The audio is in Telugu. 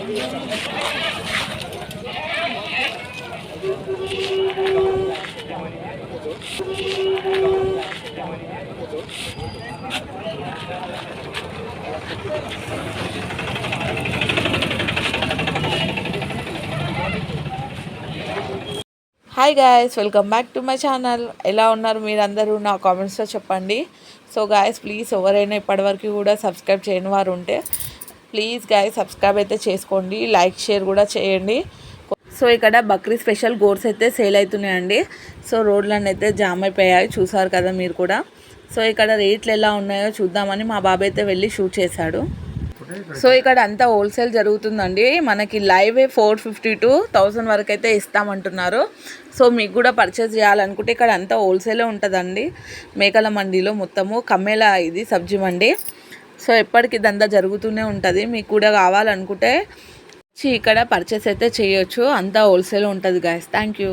Hi guys, welcome back to my channel. ఎలా ఉన్నారు మీరందరూ? నా కామెంట్స్లో చెప్పండి. సో గాయస్, ప్లీజ్ ఎవరైనా ఇప్పటివరకు కూడా సబ్స్క్రైబ్ చేయని వారు ఉంటే ప్లీజ్ గాయస్ సబ్స్క్రైబ్ అయితే చేసుకోండి, లైక్ షేర్ కూడా చేయండి. సో ఇక్కడ బక్రీ స్పెషల్ గోర్స్ అయితే సేల్ అవుతున్నాయండి. సో రోడ్లన్నీ అయితే జామ్ అయిపోయాయి, చూసారు కదా మీరు కూడా. సో ఇక్కడ రేట్లు ఎలా ఉన్నాయో చూద్దామని మా బాబాయ్ అయితే వెళ్ళి షూట్ చేశాడు. సో ఇక్కడ అంతా హోల్సేల్ జరుగుతుందండి. మనకి లైవే 450 to 1000 వరకు అయితే ఇస్తామంటున్నారు. సో మీకు కూడా పర్చేస్ చేయాలనుకుంటే ఇక్కడ అంతా హోల్సేలే ఉంటుందండి. మేకల మండీలో మొత్తము కమ్మేలా ఇది సబ్జీ మండి. సో ఎప్పటికి దందా జరుగుతూనే ఉంటుంది. మీకు కూడా కావాలనుకుంటే ఇక్కడ పర్చేస్ అయితే చేయొచ్చు. అంతా హోల్సేల్ ఉంటుంది గాయస్. Thank you.